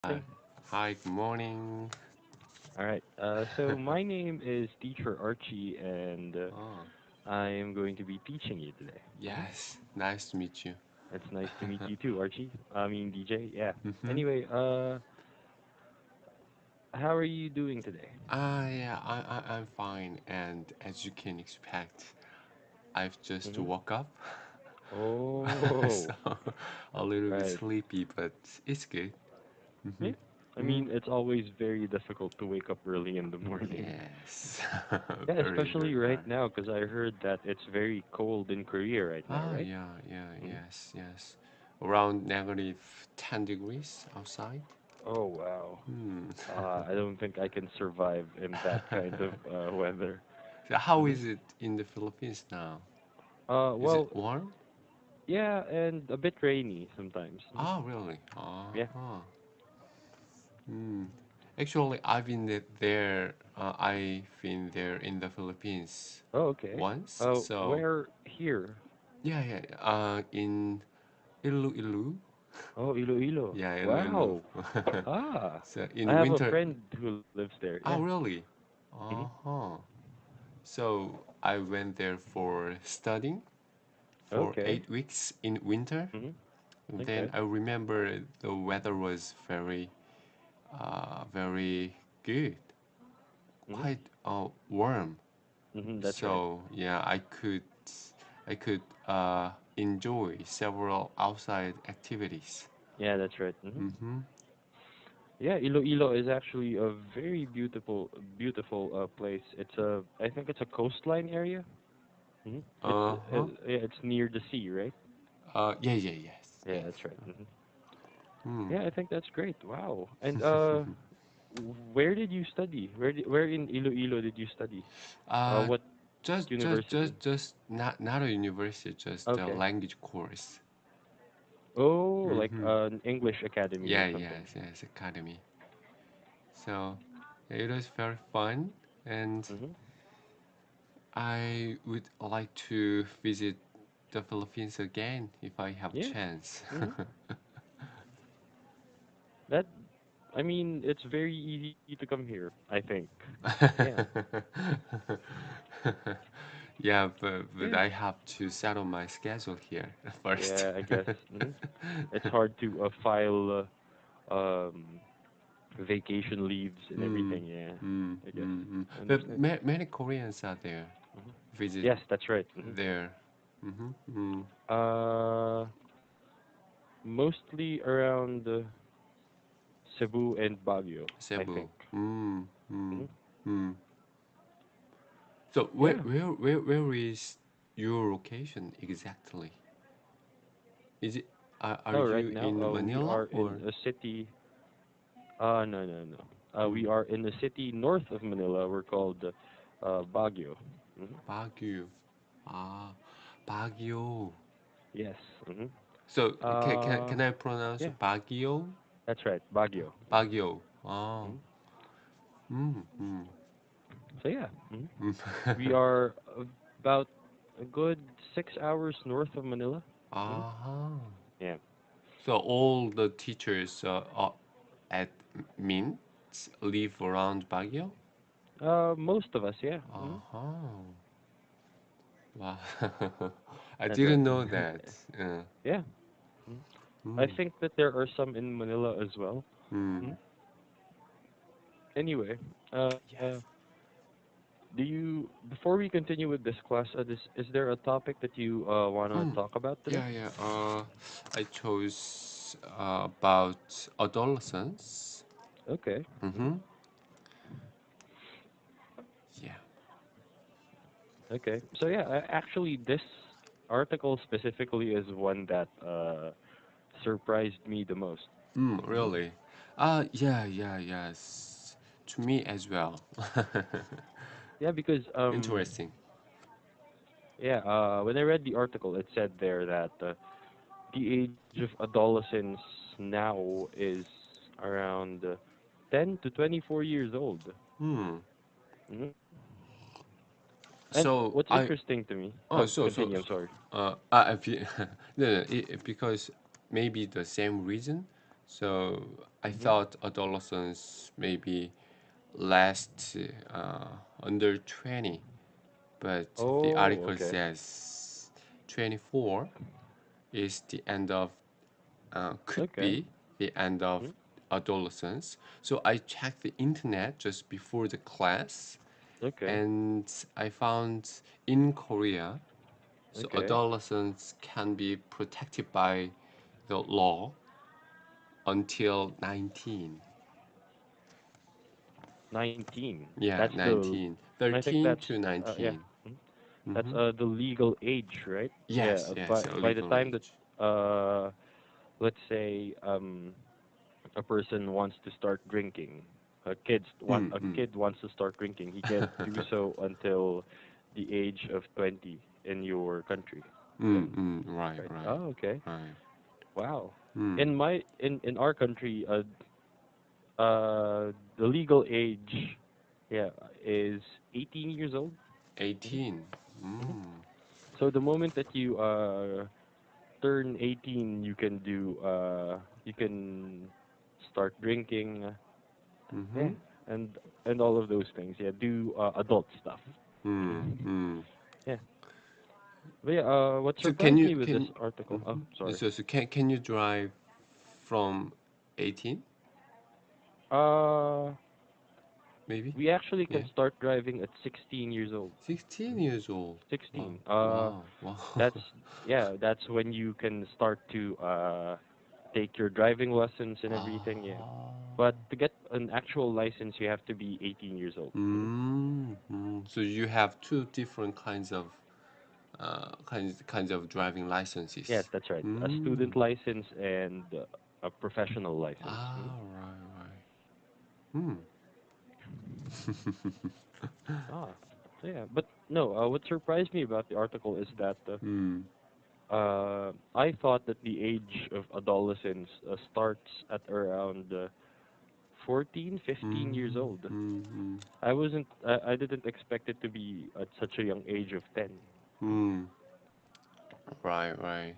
Hi, Morning. hi, good morning. All right. So my name is Teacher Archie, and Oh, I am going to be teaching you today. yes, nice to meet you. It's nice to meet you too, Archie. I mean, DJ. Yeah. Mm-hmm. Anyway, how are you doing today? Yeah, I'm fine, and as you can expect, I've just Mm-hmm. woke up, so Oh, a little bit right. sleepy, but it's good. Mm-hmm. Yeah. I Mm. mean, it's always very difficult to wake up early in the morning. Yes, Yeah, very, especially very right hard. now, because I heard that it's very cold in Korea right now, Ah, right? yeah, yeah, Mm-hmm. yes, yes. Around negative 10 degrees outside. Oh, wow. Hmm. I don't think I can survive in that kind of weather. So how Hmm. is it in the Philippines now? Is it Well, warm? yeah, and a bit rainy sometimes. Mhm. Oh, really? Yeah. Oh, hmm. Actually, I've been there. I've been there in the Philippines Oh, okay. once. So Where here? yeah, yeah. In Iloilo. Oh, Iloilo. Yeah, Iloilo. Wow. Ah, So I in have a winter. friend who lives there. Yeah. Oh, really? Hmm. Uh-huh. So I went there for studying for Okay. 8 weeks in winter. Hmm. And then Okay. I remember the weather was very good, Hmm. quite warm. Hmm. That's right. So yeah, I could enjoy several outside activities. Yeah, that's right. Hmm. Mm-hmm. Yeah, Iloilo is actually a very beautiful place. I think it's a coastline area. Hmm. Uh-huh. Yeah, it's near the sea, right? Yeah, yeah, yes, Yeah, yes. that's right. Hmm. Hmm. Yeah, I think that's great. Wow. And where did you study? Where in Iloilo did you study? Uh, What just, just, university? just, just not a university, just a Okay. language course. Oh, like Mm-hmm. an English academy or Yeah, something. yes, yes, academy. So it was very fun, and Mm-hmm. I would like to visit the Philippines again if I have Yeah. chance. Mm-hmm. That I mean, it's very easy to come here, I think. Yeah. Yeah, but Yeah. I have to settle my schedule here first. Yeah, I guess. Hmm. It's hard to file vacation leaves and Mm, everything. Yeah, mm, I guess. mm, mm. I But understand. many Koreans are there, Hmm. visit Yes, that's right. Hmm. there. Mm-hmm, mm. Uh, Mostly around Cebu and Baguio, I Cebu. think. Mm, mm, Hmm. mm. So Yeah. where is your location exactly? Is it are Oh, right you now, in we Manila are in or a city. No, no, no. We mm, are in a city north of Manila. We're called Baguio. Hmm. Baguio? Ah, Baguio. Yes. Hmm. So Uh, can I pronounce yeah, Baguio? that's right, Baguio. Hmm. Baguio. Oh. Hmm. Mm, mm, So yeah, mm. we are about a good 6 hours north of Manila. Hmm. Uh-huh. Yeah. So all the teachers at Mint live around Baguio? Most of us, yeah. Hmm. Uh-huh. Wow. I That's right. didn't know that. Yeah. Mhm. I Mm, think that there are some in Manila as well. mm. Mhm. Anyway, Yes. do you before we continue with this class, is there a topic that you want to Mm. talk about today? Yeah, yeah. I chose about adolescence. Okay. Mhm. Mm-hmm. Yeah. Okay. So yeah, actually, this article specifically is one that surprised me the most. Mhm. Really? Yeah, yeah, yes. To me as well. Yeah, because Interesting. yeah, when I read the article, it said there that the age of adolescence now is around 10 to 24 years old. Hmm. Hmm. And So what's I interesting to me, oh oh, so so, continue, I'm so sorry. I feel no, no, because maybe the same reason. So I Mhm. thought adolescence maybe last under 20, but the Oh, article okay. says 24 is the end of, could Okay. be the end of Mhm. adolescence. So I checked the internet just before the class, Okay. and I found in Korea, so Okay. adolescents can be protected by the law until 19. 19. Yeah, That's the 19. I think 13 that's to yeah. 19. Mhm. That's Mm-hmm. the legal age, right? Yeah, Yes, yes, a by the legal time that age. let's say a person wants to start drinking, Mm, a mm. kid wants to start drinking, he can't do so until the age of 20 in your country. Mm, Then, mm. Right, right? right, Oh, okay. right. Wow. Mm. In our country, the legal age, yeah, is 18 years old. Hmm. 18. Hmm. Mm. So the moment that you turn 18, you can start drinking, Mm-hmm. yeah, and all of those things. Yeah, do adult stuff. Mm, Hmm. mm. Yeah. But yeah, what So can surprised you me with this can article? Oh, mm-hmm. sorry. So can you drive from 18 Uh, maybe? we actually Yeah. can start driving at 16 years old. 16 years old. Wow. 16. Wow. Wow. That's yeah, that's when you can start to take your driving lessons and everything. Yeah. Ah. But to get an actual license, you have to be 18 years old. Hmm. Mm, mm. So you have two different kinds of driving Yes, licenses. that's right. A Mm. student license and a professional license. Hmm. Ah, right, right. Hmm. Ah, so yeah. But no, what surprised me about the article is that Hmm. I thought that the age of adolescence starts at around 14, 15 years Hmm. old. Hmm. Hmm. I didn't expect it to be at such a young age of 10. Hmm. Right, right.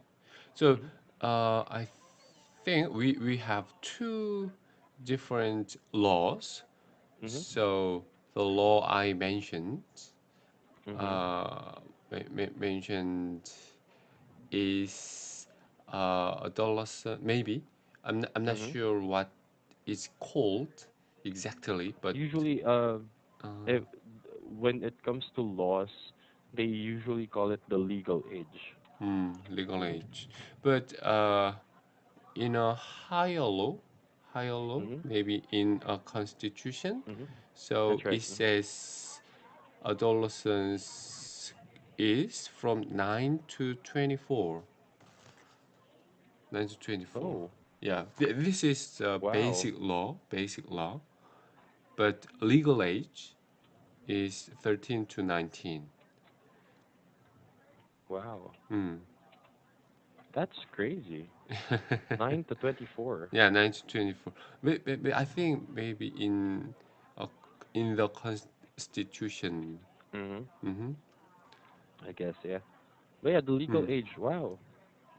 So, Mhm. I think we have two different laws. Mhm. So the law I mentioned, Mhm. uh, mentioned is adolescent. Maybe I'm not Mhm. sure what it's called exactly, but Usually uh, if, when it comes to laws, they usually call it the legal age. legal Mhm. age. But in a higher law, Mhm. maybe in a constitution, Mhm. so That's right. it Mhm. says adolescence is from 9 to 24. 9 to 24. Oh, Yeah, this is wow. basic law, but legal age is 13 to 19. Wow. Hmm. That's crazy. 9 to 24. Yeah, 9 to 24. But I think maybe uh, in the constitution. Mhm. Mm-hmm. I guess, yeah. But yeah, the legal Hmm. age. Wow.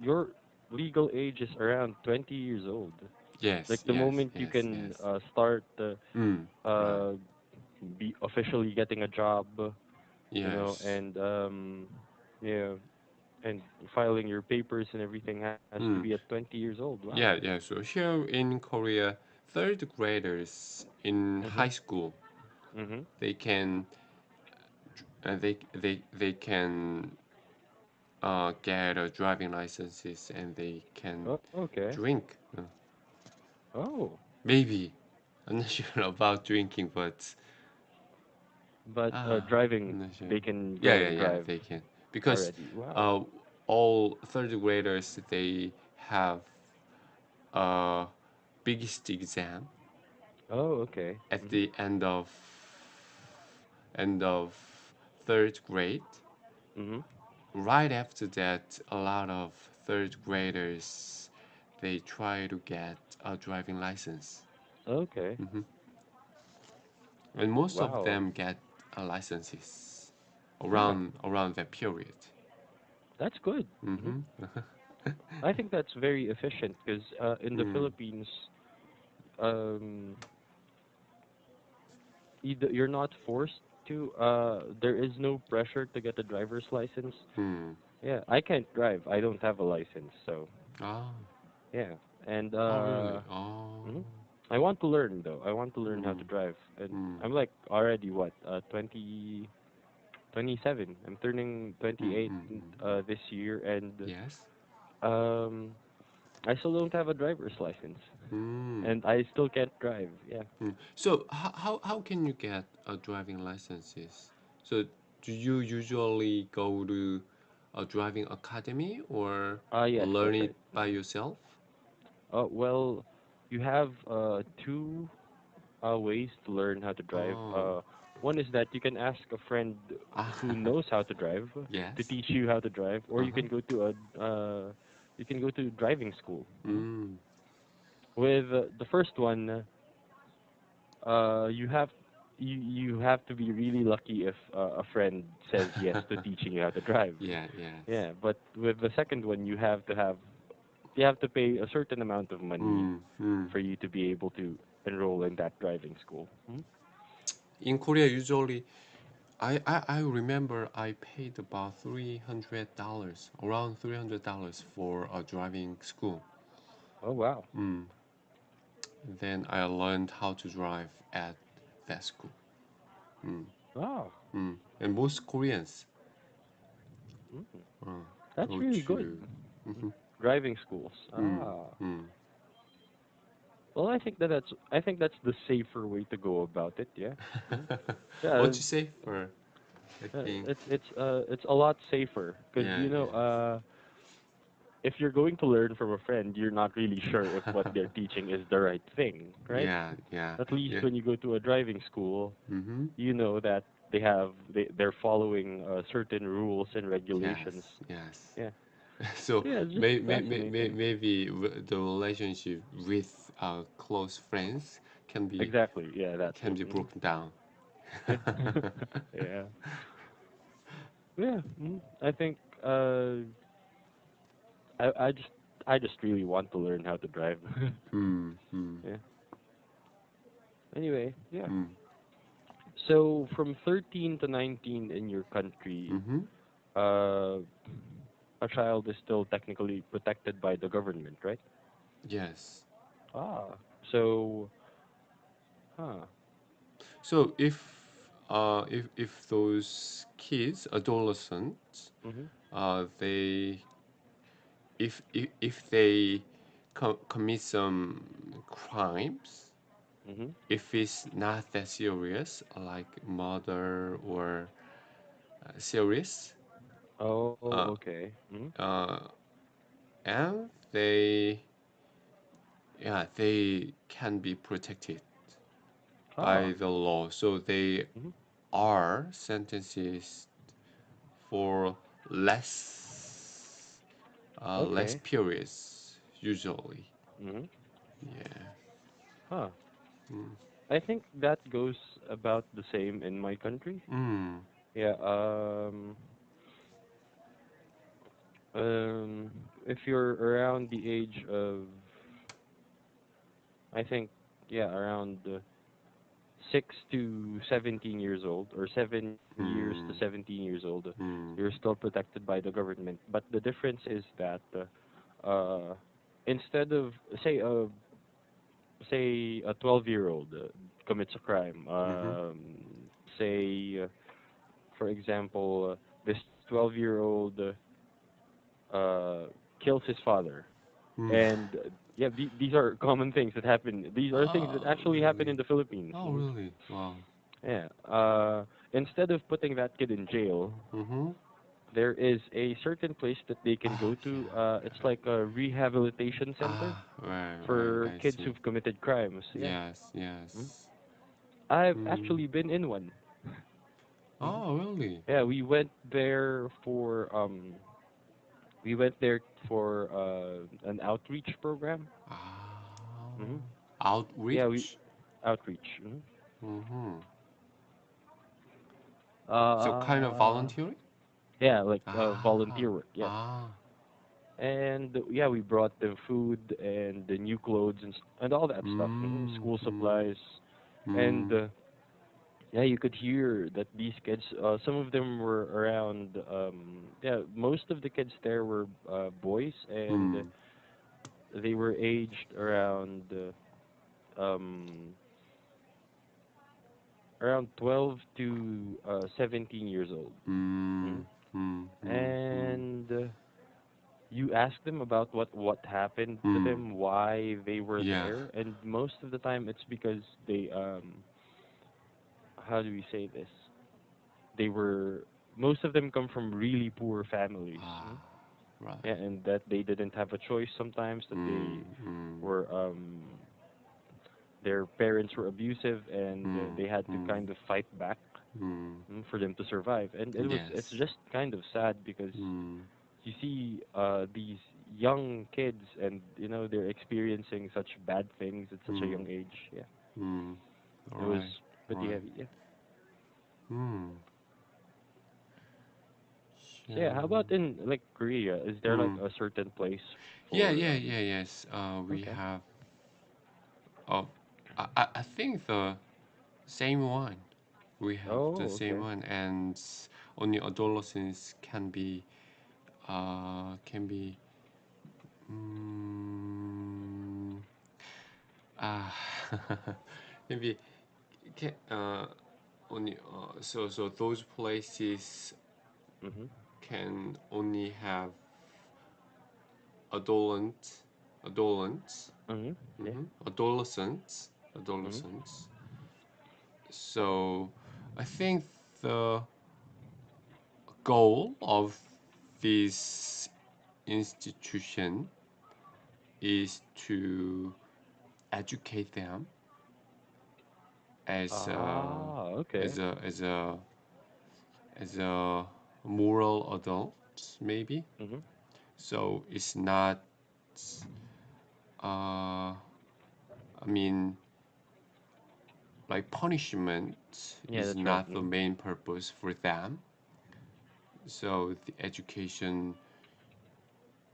Your legal age is around 20 years old. Yes, Like the yes, moment you yes, can yes. start Right. uh be officially getting a job, Yes. and yeah, and filing your papers and everything has to be at Hmm. 20 years old. Wow. Yeah, yeah. So here in Korea, third graders in Mhm. high school, Mhm. they can they can get a driving licenses and they can Oh, okay. drink. Oh, Maybe I'm not sure about drinking, but but I'm driving, not sure. they can Yeah, get yeah, and yeah. drive They can because already. Wow. uh, all third graders they have a biggest exam Oh, okay. at Mhm. the end of third grade. Mhm. Right after that, a lot of third graders they try to get a driving license. Okay. Hmm. And most of Wow. them get licenses Yeah. around that period. That's good. Mhm. Hmm. I think that's very efficient because in the Mm, Philippines, um, you're not forced to. There is no pressure to get a driver's license. mm. Yeah, I can't drive. I don't have a license, so Ah, yeah. And oh, really? Oh, mhm. I want to learn though. I want to learn how mm, to drive, and mm, I'm like already what 27. I'm turning mm, mm, 28 mm. this year, and Yes. um, I still don't have a driver's license, Mm, and I still can't drive. Yeah. mm. So how can you get a driving licenses? So do you usually go to a driving academy or Yes, learn that's it right. by yourself? Well, you have two ways to learn how to drive. Oh, One is that you can ask a friend ah, who knows how to drive to yes. teach you how to drive, or Uh-huh. you can go to driving school. Mm, With the first one, you have to be really lucky if a friend says yes to teaching you how to drive. yeah, yes. Yeah, but with the second one, you have to pay a certain amount of money Mm, mm. for you to be able to enroll in that driving school. In Korea, usually, I remember I paid about $300, around $300 for a driving school. Oh wow. Mm. Then I learned how to drive at that school. Mm. Oh, Mm. And most Koreans mm, uh, that's go really good. to. Mm. Mhm. Driving schools. Mm. Ah. Mm. Well, I think that's the safer way to go about it. Yeah. Mm. Yeah. What you say for? I think. It's a lot safer because Yeah, yeah, if you're going to learn from a friend, you're not really sure if what they're teaching is the right thing, right? yeah, yeah, At least yeah. when you go to a driving school, Mm-hmm. you know that they're following certain rules and Yes, regulations. yes. Yeah. So Yeah, it's just fascinating. maybe the relationship with close friends Exactly. Yeah, that can too. be broken down. Yeah. Yeah. Yeah. I think I I just really want to learn how to drive. Hmm. Hmm. Yeah. Anyway, yeah. Hmm. So from 13 to 19 in your country, Mm-hmm. uh, a child is still technically protected by the government, right? Yes. Ah. So, huh. So if those kids, adolescents, Mhm. they if they commit some crimes, Mhm. if it's not that serious, like murder or serious, Oh, uh, okay. Mhm. uh, and they can be protected by Ah. the law, so they Mhm. are sentences for less Okay. periods usually. Mhm. Yeah. Huh. Mm. I think that goes about the same in my country. Mm. Yeah. Um. If you're around the age of, I think, yeah, around 6 to 17 years old, or 7 years to Mm. 17 years old, Mm. you're still protected by the government. But the difference is that instead of say a 12-year-old commits a crime, Mm-hmm. say for example, this 12-year-old kills his father, Mm. and yeah, these are common things that happen. These are things that Oh, actually happen really? in the Philippines. Oh, really? Wow. Yeah. Instead of putting that kid in jail, Mm-hmm. there is a certain place that they can Ah, go to. yeah. It's like a rehabilitation center Ah, right, right. for I kids see. who've committed crimes. Yeah. Yes, Mm. yes. I've Mm. actually been in one. Hmm. Oh, really? Yeah, we went there for an outreach program. Hmm. Ah, Yeah, we outreach. outreach. Hmm. Mm-hmm. So kind of Uh, volunteering? yeah, like Ah, volunteer work. Yes. ah. And yeah, we brought them food and the new clothes and all that stuff, mm, school mm, supplies, and mm, yeah, you could hear that these kids, some of them were around, yeah, most of the kids there were boys, and mm, they were aged um, around 12 to 17 years old. mm, Mm. mm, mm, mm, And you ask them about what happened to mm. them, why they were Yeah. there, and most of the time it's because they how do we say this? They were Most of them come from really poor families. Ah, right. Yeah, and that they didn't have a choice sometimes, that Mm, they mm, were their parents were abusive, and mm, they had to mm, kind of fight back, mm. for them to survive. And it's Yes. just kind of sad because Mm, you see these young kids, and they're experiencing such bad things at such a mm, young age. Yeah, mm. it was Right, pretty right. heavy. Yeah. Mm. So yeah, how about Yeah. in like Korea? Is there like Mm. a certain place Yeah, for yeah, yeah, yes. We Okay. have. Oh, I think the same one. We have the Oh, same okay. one, and only adolescents can be. Mm, ah, maybe can only so those places Mhm. can only have adolescents, adolescents, Mhm. Yeah. adolescents, Mhm. adolescents. So I think the goal of this institution is to educate them as a Ah, okay. as a as a as a moral adult, maybe. Mhm. So it's not. I mean, like punishment Yeah, is that's right. not the main purpose for them. So the education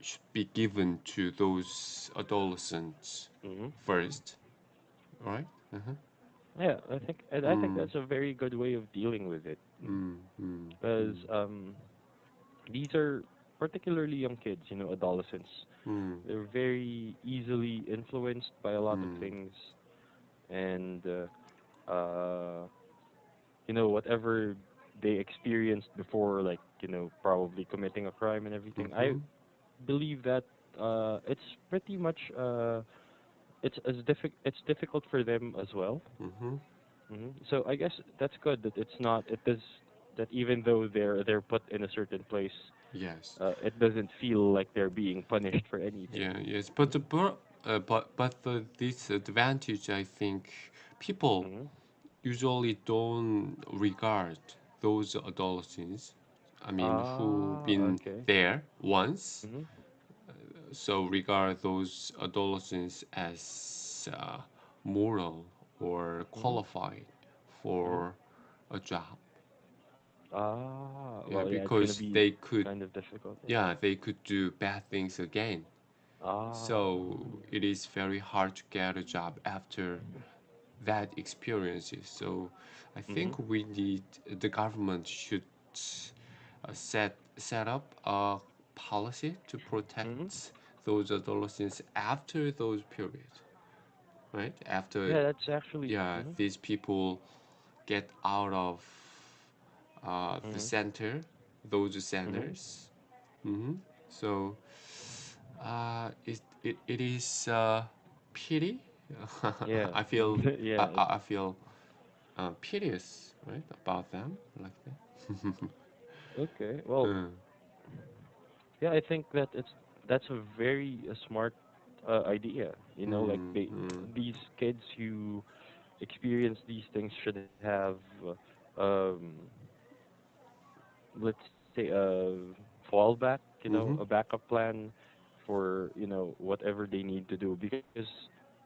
should be given to those adolescents Mhm. first, right? Uh-huh. Yeah, I think Mm, that's a very good way of dealing with it, mm, mm, because mm, these are particularly young kids, adolescents. mm, They're very easily influenced by a lot of mm, things, and whatever they experienced before, like, probably committing a crime and everything. I mm-hmm, believe that it's pretty much it's difficult for them as well. mm-hmm. So I guess that's good that it's not it does that even though they're put in a certain place, Yes. it doesn't feel like they're being punished for anything. Yeah, yes. But the disadvantage, I think, people Mm-hmm. usually don't regard those adolescents. I mean, who Ah, been okay. there once, Mm-hmm. so regard those adolescents as moral or Mm-hmm. qualified Mm-hmm. for a job. Ah, Yeah, well, yeah, it's gonna because be they could, kind of difficult. Yeah. yeah, they could do bad things again. Ah. So it is very hard to get a job after that experiences. So I Mm-hmm. think we need the government should set up a policy to Mm-hmm. protect those adolescents after those periods, right? After, Yeah, that's actually. yeah, Mm-hmm. these people get out of the Mm-hmm. center, those Mm-hmm. centers. Mm-hmm. So it is pity. Yeah. I feel Yeah. I feel piteous, right, about them like that. Okay. Well, Mm, yeah, I think that that's a very smart idea. Like mm, mm, these kids who experience these things should have, um, let's say, a fallback. mm-hmm, A backup plan for whatever they need to do, because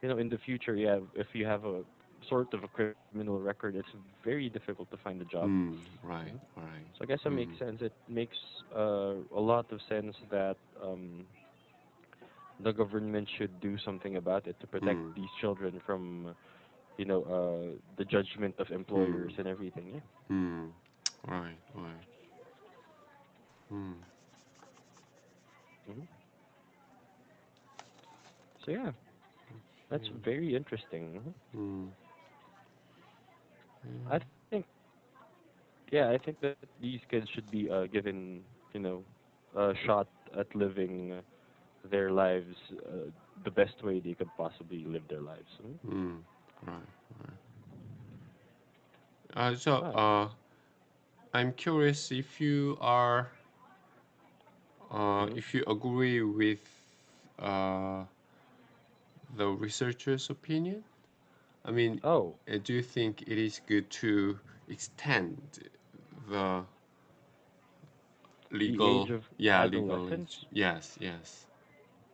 in the future, yeah, if you have a sort of a criminal record, it's very difficult to find a job. mm, Mhm. right, right, So I guess that mm, makes sense. It makes a lot of sense that the government should do something about it to protect mm, these children from, the judgment of mm, employers and everything. Yeah. mm. Right, right. Mm, Hmm. So yeah, that's mm, very interesting. Mhm. mm, I think, yeah, I think that these kids should be given, you know, a shot at living their lives the best way they could possibly live their lives. Mhm. mm. Right, right. So, Ah. I'm curious Hmm. if you agree with uh, the researcher's opinion. I mean, Oh, do you think it is good to extend the the age legal, of yeah, legal adolescence. age? Yes, yes.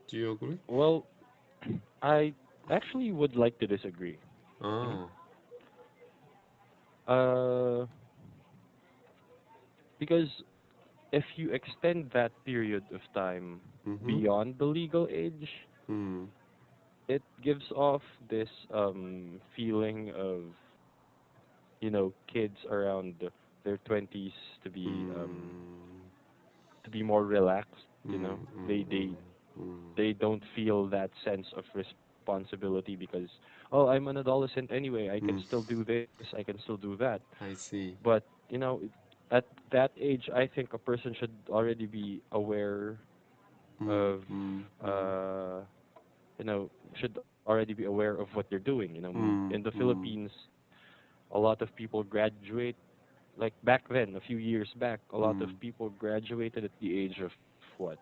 Do you agree? Well, I actually would like to disagree. Hmm. Oh, Uh, because if you extend that period of time mm-hmm, beyond the legal age, mm, it gives off this feeling of, kids around their 20s to be um mm, to be more relaxed. mm, They mm, they mm, they don't feel that sense of responsibility because, oh, I'm an adolescent anyway, I can mm, still do this, I can still do that. I see. But at that age, I think a person should already be aware Mm, of mm, mm, uh should already be aware of what they're doing. In mm, the mm, Philippines, a lot of people graduate, like back then, a few years back, a lot of mm, people graduated at the age of what,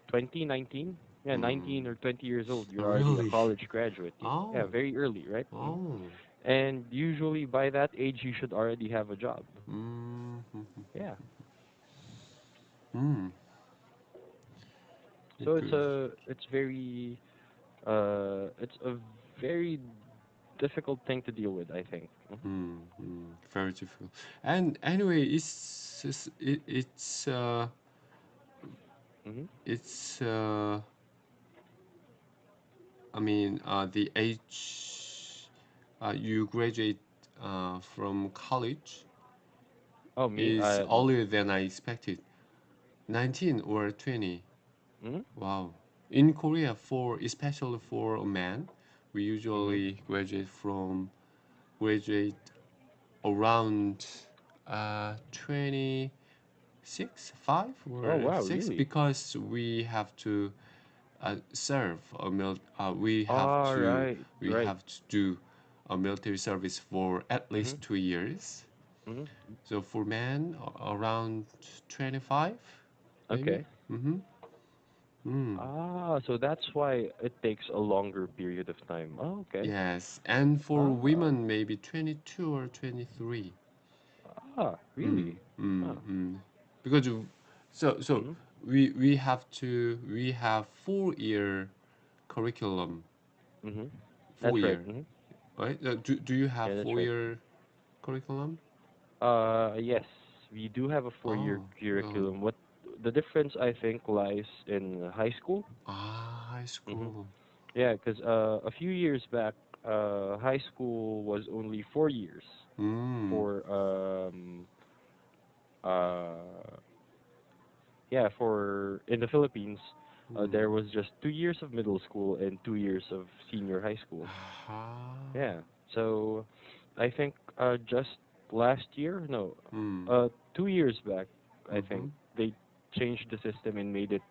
20, 19? Yeah, mm. 19 or 20 years old. You're Oh, already a really? college graduate. Yeah, Oh, very early, right? oh. And usually by that age, you should already have a job. Mm, mm, Yeah. mm. So Good. it's a very difficult thing to deal with, I think. Mm, very difficult. And anyway, Mm-hmm. it's I mean the age you graduate from college Oh, me? is earlier than I expected. 19 or 20. Mm-hmm. Wow. In Korea, for especially for a man, we Mm-hmm. usually graduate around 26, 5 Oh, or wow, 6 really? because we have to serve a All right, we right. have to do a military service for at Mm-hmm. least 2 years. Mm-hmm. So for men, around 25, maybe. Okay. Mm-hmm. Mm. Ah, so that's why it takes a longer period of time. Oh, okay. Yes, and for Ah, women, maybe 22 or 23. Mm, really? mm, Ah. mm. Because so Mm-hmm. we have 4 year curriculum, Mm-hmm. four That's right. year, Mm-hmm. right? Do you have Yeah, that's four right. year curriculum? Yes, we do have a four-year Oh, curriculum. What the difference, I think, lies in high school. high Mm-hmm. school. Yeah, because a few years back, high school was only 4 years Mm, for uh yeah, for in the Philippines, mm. there was just 2 years of middle school and 2 years of senior high school. Ah, Yeah. So I think just last year, no, mm, 2 years back, I mm-hmm. think they changed the system and made it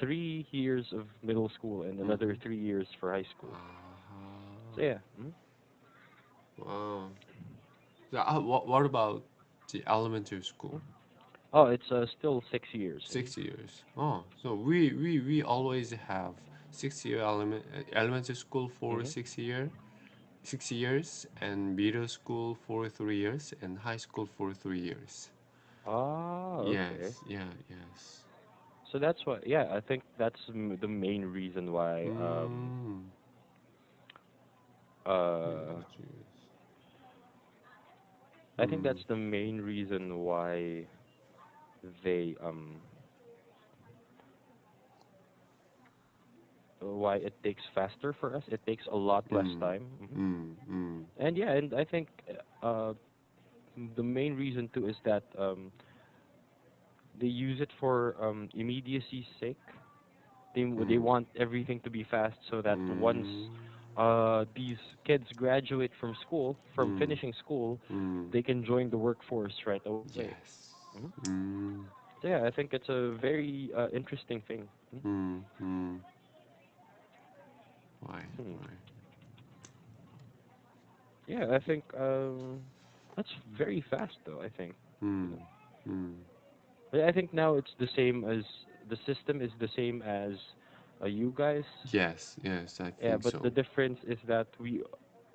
3 years of middle school and Mm-hmm. another 3 years for high school. So Ah, yeah. wow. So, what about the elementary school? Mhm. Oh, it's still 6 years. 6 years. Oh, so we always have 6 year elementary school for Mm-hmm. 6 year, 6 years, and middle school for 3 years, and high school for 3 years. Ah, okay. Yes, yeah, yes. So that's why, yeah, I think that's the main reason why Mm. uh Middle years. I think Mm. that's the main reason why they why it takes faster for us. It takes a lot less mm, time. mm, mm, And yeah, and I think the main reason too is that they use it for immediacy's sake. They mm, want everything to be fast so that once mm, these kids graduate from school, from mm, finishing school, mm. they can join the workforce right away. Yes. Hmm. Mm, So yeah, I think it's a very interesting thing. mm, mm. Right, Hmm. right. Yeah, I think that's very fast though. I think you Mm, know. mm. I think now it's the same as the system is the same as you guys. Yes, yes, I Yeah, think but so. the difference is that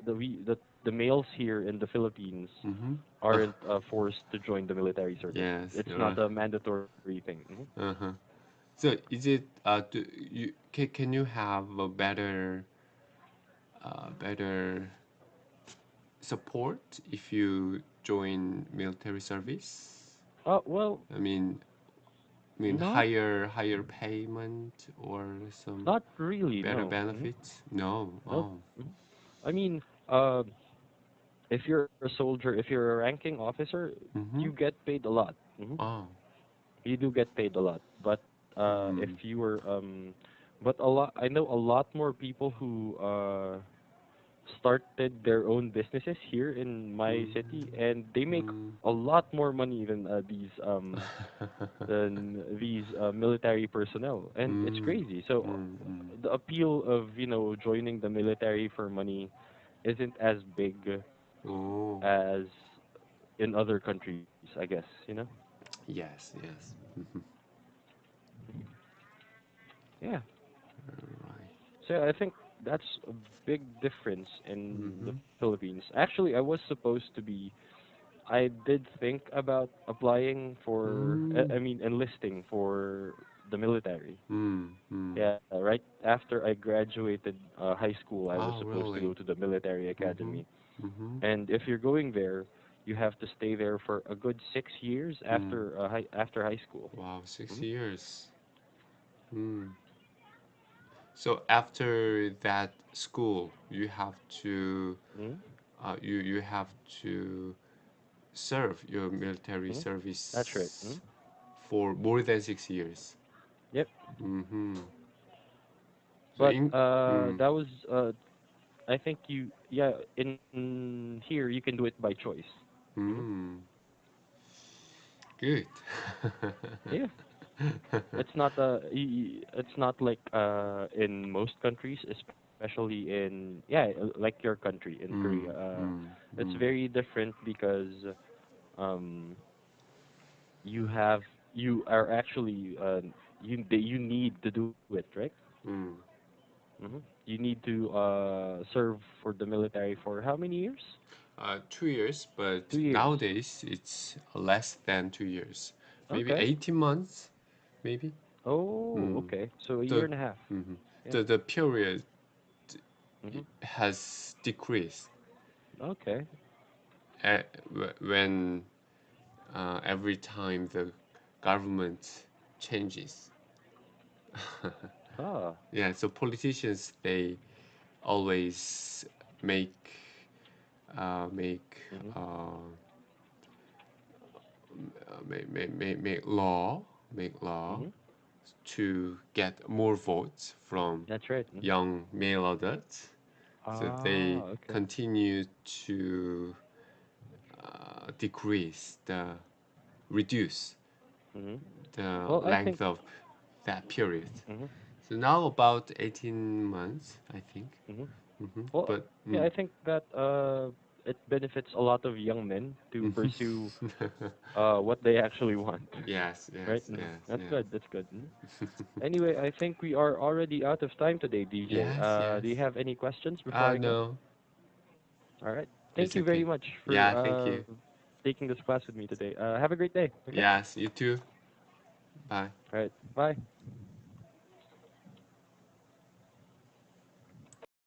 the males here in the Philippines Mm-hmm. aren't forced to join the military service. Yes, It's you're not right. a mandatory thing. Uh-huh. So is it do you can you have a better support if you join military service? Well, I mean not higher payment or some not really. better No. benefits? No. Nope. Oh. Mhm. I mean, if you're a soldier, if you're a ranking officer, you Mm-hmm. get paid a lot. Oh. You do get paid a lot. But if Mm. you were but a lot, I know a lot more people who started their own businesses here in my Mm. city, and they make Mm. a lot more money than these military personnel, and it's Mm. crazy. So Mm. Mm. the appeal of joining the military for money isn't as big Oh. as in other countries, I guess. Yes, yes. Mm-hmm. Yeah. Right. So I think that's a big difference in Mm-hmm. the Philippines. Actually, I was supposed to be. I did think about applying for. Mm. I mean, enlisting for the military. Mm. Mm. Yeah, right after I graduated high school, I was Oh, supposed to really? go to the military Mm-hmm. academy. Mm-hmm. And if you're going there, you have to stay there for a good 6 years Mm. after high school. Wow, six Hmm. years. Mm. So after that school, you have to Hmm. you have to serve your military Hmm. That's right. Hmm. service for more than 6 years. Yep. Mm-hmm. So But in mm, that was I think yeah, in here you can do it by choice. Hmm. mm, good. Yeah. It's not like in most countries, especially in yeah, like your country in Korea. Mm, mm, It's mm, very different because um you are actually you need to do it, right? mm. You need to serve for the military for how many years? 2 years, but 2 years. nowadays it's less than 2 years. Maybe Okay. 18 months, maybe. Oh, Mm. okay. So a year The and a half. mhm. Yeah. The period Mhm. has decreased Okay. when every time the government changes. Ah. Yeah, so politicians they always make make Mhm. make law make law Mhm. to get more votes from That's right. Mhm. young male adults. So they Ah, okay. continue to decrease reduce Mhm. the Well, I think length of that period. mhm. So now about 18 months, I think. Mhm. Hmm. Well, But yeah, I think that it benefits a lot of young men to mhm. pursue what they actually want, Yes, right? yes, yes, That's yeah. good. That's good. Anyway, I think we are already out of time today, DJ. Yes, Do you yes. have any questions before I go? No, All right. Thank it's you very okay. much for Yeah, thank you. taking this class with me today. Have a great day. Okay. Yes, you too. Bye. All right. Bye.